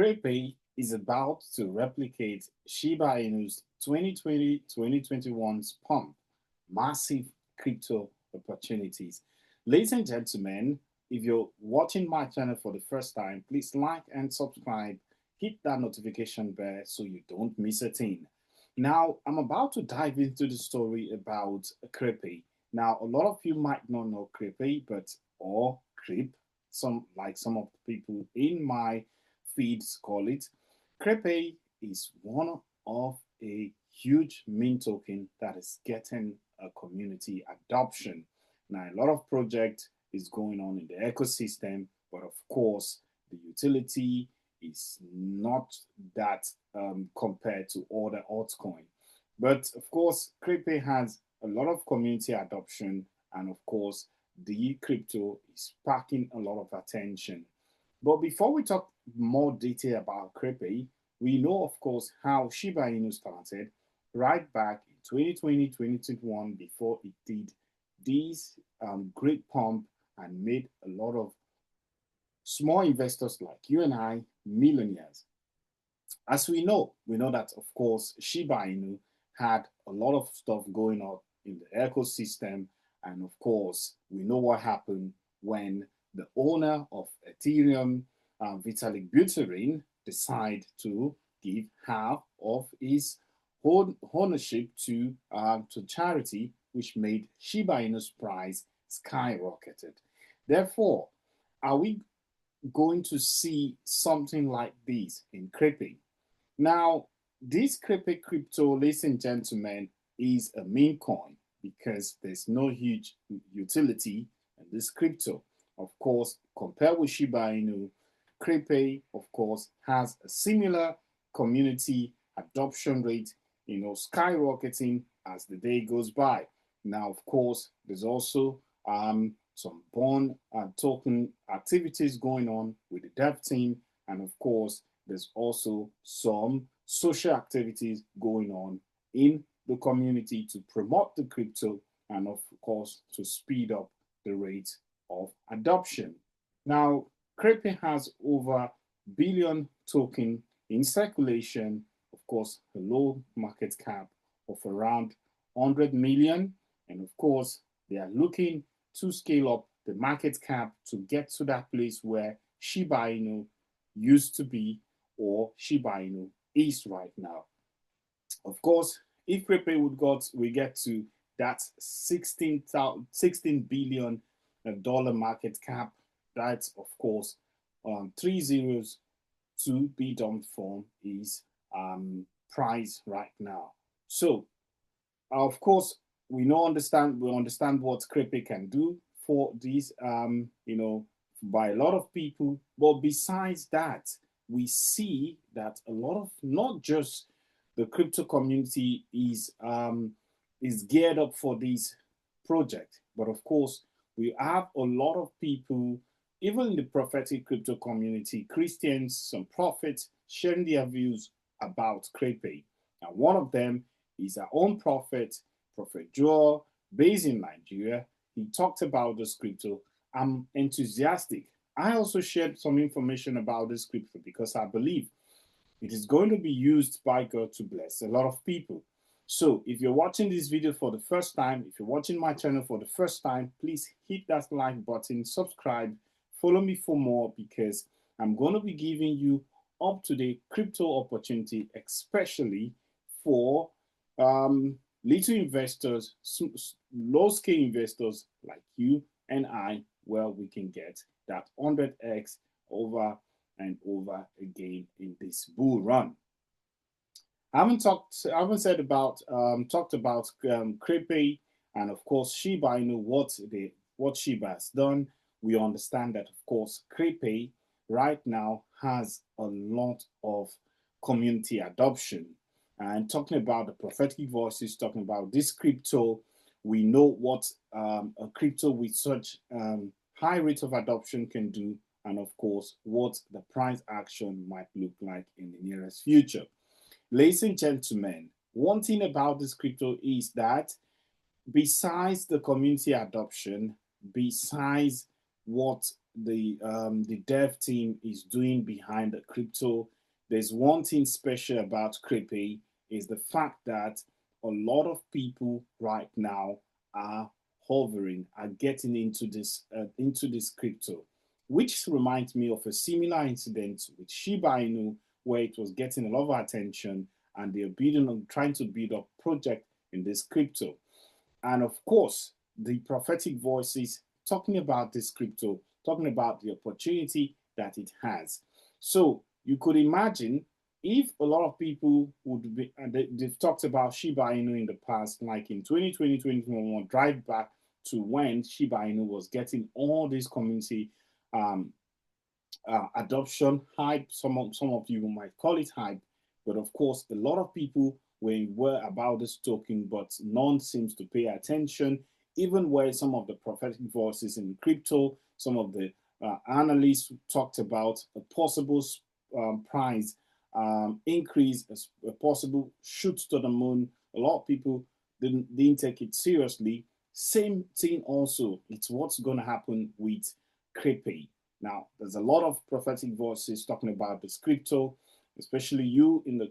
Crepe is about to replicate Shiba Inu's 2020-2021's pump, massive crypto opportunities. Ladies and gentlemen, if you're watching my channel for the first time, please like and subscribe. Hit that notification bell so you don't miss a thing. Now, I'm about to dive into the story about Crepe. Now, a lot of you might not know Crepe, or Crepe, some of the people in my feeds call it. Crepe is one of a huge meme token that is getting a community adoption. Now, a lot of project is going on in the ecosystem, but of course, the utility is not that compared to other altcoin. But of course, Crepe has a lot of community adoption, and of course, the crypto is sparking a lot of attention. But before we talk more detail about Crepe, we know, of course, how Shiba Inu started right back in 2020, 2021, before it did this great pump and made a lot of small investors like you and I millionaires. As we know that, of course, Shiba Inu had a lot of stuff going on in the ecosystem. And of course, we know what happened when the owner of Ethereum, Vitalik Buterin, decided to give half of his ownership to charity, which made Shiba Inu's price skyrocketed. Therefore, are we going to see something like this in Crepe? Now, this Crepe crypto, ladies and gentlemen, is a meme coin because there's no huge utility in this crypto. Of course, compared with Shiba Inu, Crepe, of course, has a similar community adoption rate, skyrocketing as the day goes by. Now, of course, there's also some bond token activities going on with the dev team. And of course, there's also some social activities going on in the community to promote the crypto and of course to speed up the rate of adoption. Now, Crepe has over billion token in circulation, of course, a low market cap of around 100 million. And of course, they are looking to scale up the market cap to get to that place where Shiba Inu used to be or Shiba Inu is right now. Of course, if Crepe we get to that $16 billion market cap, that's of course 3 zeros to be dumped from is price right now. So of course we understand what Crepe can do for these by a lot of people. But besides that, we see that a lot of not just the crypto community is geared up for this project, but of course we have a lot of people, even in the prophetic crypto community, Christians, some prophets sharing their views about Crepe. And one of them is our own prophet, Prophet Joel, based in Nigeria. He talked about this crypto. I'm enthusiastic. I also shared some information about this crypto because I believe it is going to be used by God to bless a lot of people. So if you're watching this video for the first time, if you're watching my channel for the first time, please hit that like button, subscribe, follow me for more because I'm going to be giving you up-to-date crypto opportunity, especially for little investors, low-scale investors like you and I, where we can get that 100x over and over again in this bull run. I haven't talked about Crepe and of course Shiba Inu, what Shiba has done. We understand that of course Crepe right now has a lot of community adoption. And talking about the prophetic voices, talking about this crypto, we know what a crypto with such high rate of adoption can do, and of course, what the price action might look like in the nearest future. Ladies and gentlemen, one thing about this crypto is that besides the community adoption, besides what the dev team is doing behind the crypto. There's one thing special about Crepe is the fact that a lot of people right now are hovering, are getting into this crypto, which reminds me of a similar incident with Shiba Inu, where it was getting a lot of attention, and they're building on trying to build a project in this crypto. And of course, the prophetic voices talking about this crypto, talking about the opportunity that it has. So you could imagine if a lot of people would be, and they've talked about Shiba Inu in the past, like in 2020, 2021, drive back to when Shiba Inu was getting all this community um, adoption hype. Some of you might call it hype, but of course, a lot of people were aware about this token, but none seems to pay attention. Even where some of the prophetic voices in crypto, some of the analysts talked about a possible price increase, a possible shoot to the moon. A lot of people didn't take it seriously. Same thing also, it's what's going to happen with Crepe. Now, there's a lot of prophetic voices talking about this crypto, especially you in the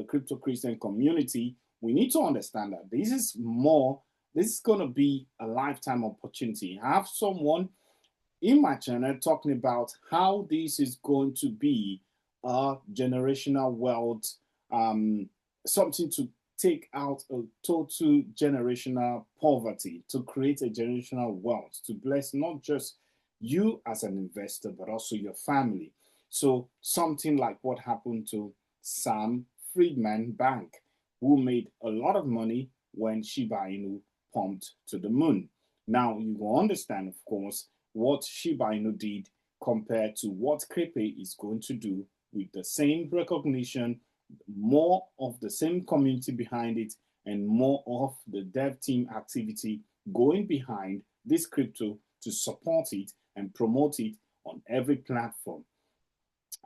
crypto Christian community. We need to understand that this is more. This is going to be a lifetime opportunity. I have someone in my channel talking about how this is going to be a generational wealth, something to take out a total generational poverty, to create a generational wealth, to bless not just you as an investor, but also your family. So something like what happened to Sam Friedman Bank, who made a lot of money when Shiba Inu pumped to the moon. Now you will understand, of course, what Shiba Inu did compared to what Crepe is going to do with the same recognition, more of the same community behind it, and more of the dev team activity going behind this crypto to support it and promote it on every platform.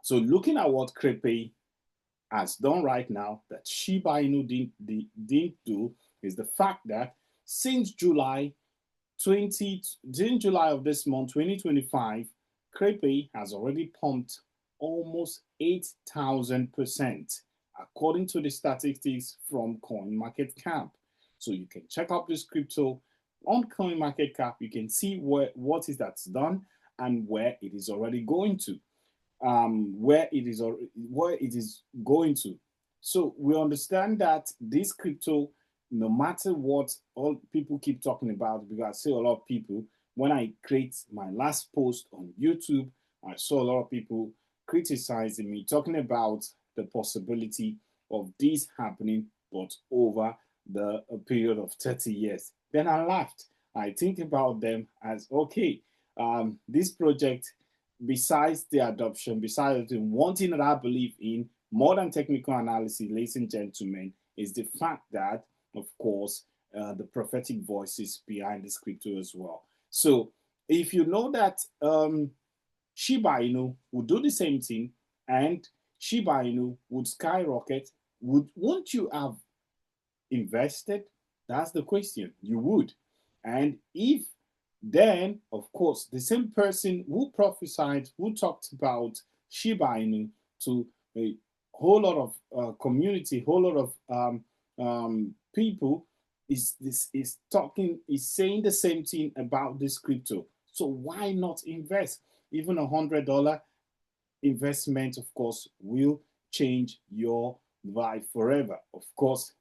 So looking at what Crepe has done right now that Shiba Inu didn't do is the fact that since July of this month, 2025, Crepe has already pumped almost 8,000%, according to the statistics from CoinMarketCap. So you can check out this crypto on CoinMarketCap. You can see what is that's done and where it is already going to, where it is going to. So we understand that this crypto, no matter what all people keep talking about, because I see a lot of people, when I create my last post on YouTube, I saw a lot of people criticizing me, talking about the possibility of this happening, but over the period of 30 years. Then I laughed. I think about them as, okay, this project, besides the adoption, besides the one thing that I believe in, more than technical analysis, ladies and gentlemen, is the fact that, of course, the prophetic voices behind this crypto as well. So if you know that Shiba Inu would do the same thing and Shiba Inu would skyrocket, won't you have invested? That's the question. You would. And if then, of course, the same person who prophesied, who talked about Shiba Inu to a whole lot of community, whole lot of people is saying the same thing about this crypto. So why not invest? Even $100 investment, of course, will change your life forever. Of course,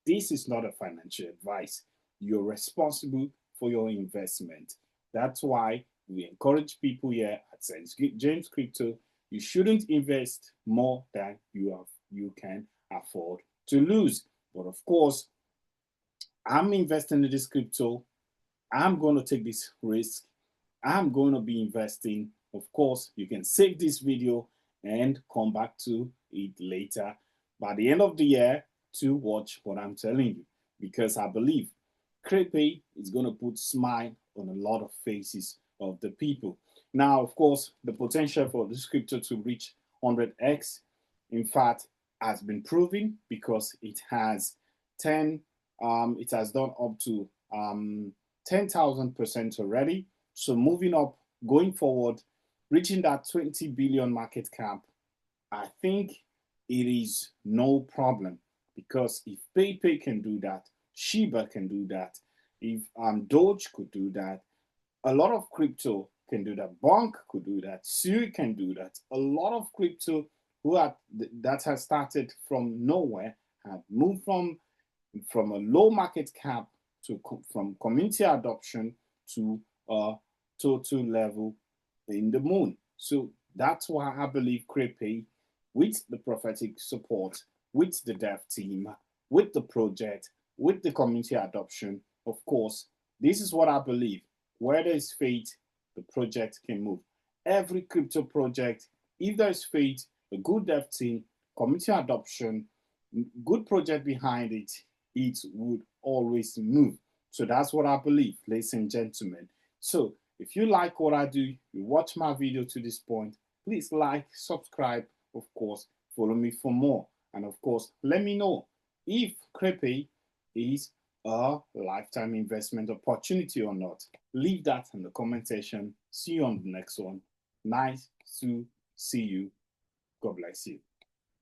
this is not a financial advice. You're responsible for your investment. That's why we encourage people here at St.JamesCrypto. You shouldn't invest more than you can afford to lose. But of course, I'm investing in this crypto. I'm going to take this risk. I'm going to be investing. Of course, you can save this video and come back to it later by the end of the year to watch what I'm telling you, because I believe Crepe is going to put smile on a lot of faces of the people. Now, of course, the potential for this crypto to reach 100x, in fact, has been proven because it has done up to 10,000% already. So moving up going forward, reaching that 20 billion market cap, I think it is no problem, because if Pepe can do that, Shiba can do that, if Doge could do that, a lot of crypto can do that. Bonk could do that. Sui can do that. A lot of crypto that has started from nowhere, have moved from a low market cap to from community adoption to total level in the moon. So that's why I believe Crepe, with the prophetic support, with the dev team, with the project, with the community adoption, of course, this is what I believe. Where there is faith, the project can move. Every crypto project, if there is faith, a good dev team, community adoption, good project behind it, it would always move. So that's what I believe, ladies and gentlemen. So if you like what I do, you watch my video to this point, please like, subscribe, of course, follow me for more. And of course, let me know if Crepe is a lifetime investment opportunity or not. Leave that in the comment section. See you on the next one. Nice to see you. God bless you.